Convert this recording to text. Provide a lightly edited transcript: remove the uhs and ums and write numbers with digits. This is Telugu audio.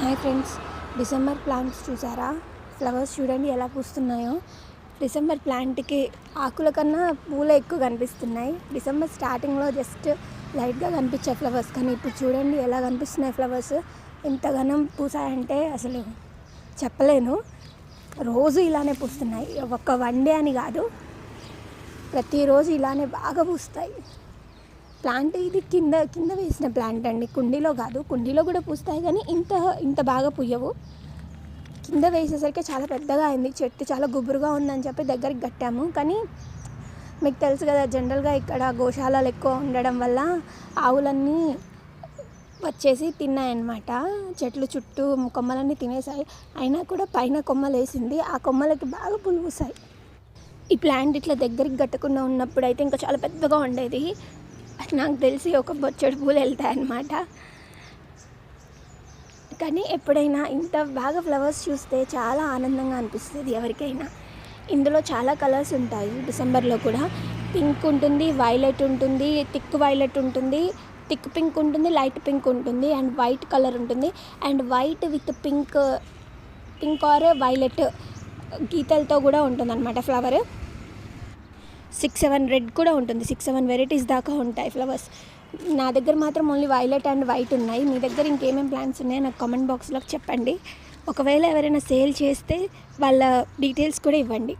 హాయ్ ఫ్రెండ్స్, డిసెంబర్ ప్లాంట్స్ చూసారా? ఫ్లవర్స్ చూడండి ఎలా పూస్తున్నాయో. డిసెంబర్ ప్లాంట్కి ఆకుల కన్నా పూలే ఎక్కువ కనిపిస్తున్నాయి. డిసెంబర్ స్టార్టింగ్లో జస్ట్ లైట్గా కనిపించే ఫ్లవర్స్, కానీ ఇప్పుడు చూడండి ఎలా కనిపిస్తున్నాయి ఫ్లవర్స్. ఎంతగానం పూసాయంటే అసలు చెప్పలేను. రోజు ఇలానే పూస్తున్నాయి, ఒక్క వన్ డే అని కాదు, ప్రతిరోజు ఇలానే బాగా పూస్తాయి. ప్లాంట్ ఇది కింద కింద వేసిన ప్లాంట్ అండి, కుండీలో కాదు. కుండీలో కూడా పూస్తాయి కానీ ఇంత బాగా పూయవు. కింద వేసేసరికి చాలా పెద్దగా అయింది చెట్టు, చాలా గుబురుగా ఉందని చెప్పి దగ్గరికి కట్టాము. కానీ మీకు తెలుసు కదా, జనరల్గా ఇక్కడ గోశాలలు ఎక్కువ ఉండడం వల్ల ఆవులన్నీ వచ్చేసి తిన్నాయన్నమాట. చెట్లు చుట్టూ కొమ్మలన్నీ తినేసాయి. అయినా కూడా పైన కొమ్మలు వేసింది, ఆ కొమ్మలకి బాగా పూలు పూసాయి. ఈ ప్లాంట్ ఇట్లా దగ్గరికి కట్టకుండా ఉన్నప్పుడు అయితే ఇంకా చాలా పెద్దగా ఉండేది. నాకు తెలిసి ఒక బొచ్చెడు పూలు వెళ్తాయన్నమాట. కానీ ఎప్పుడైనా ఇంత బాగా ఫ్లవర్స్ చూస్తే చాలా ఆనందంగా అనిపిస్తుంది ఎవరికైనా. ఇందులో చాలా కలర్స్ ఉంటాయి. డిసెంబర్లో కూడా పింక్ ఉంటుంది, వైలెట్ ఉంటుంది, థిక్ వైలెట్ ఉంటుంది, థిక్ పింక్ ఉంటుంది, లైట్ పింక్ ఉంటుంది, అండ్ వైట్ కలర్ ఉంటుంది. And white with pink or violet గీతలతో కూడా ఉంటుంది అన్నమాట ఫ్లవర్. 6-7 రెడ్ కూడా ఉంటుంది. 6-7 వెరైటీస్ దాకా ఉంటాయి ఫ్లవర్స్. నా దగ్గర మాత్రం ఓన్లీ వైలెట్ అండ్ వైట్ ఉన్నాయి. మీ దగ్గర ఇంకేమేమి ప్లాంట్స్ ఉన్నాయో నాకు కామెంట్ బాక్స్లో చెప్పండి. ఒకవేళ ఎవరైనా సేల్ చేస్తే వాళ్ళ డీటెయిల్స్ కూడా ఇవ్వండి.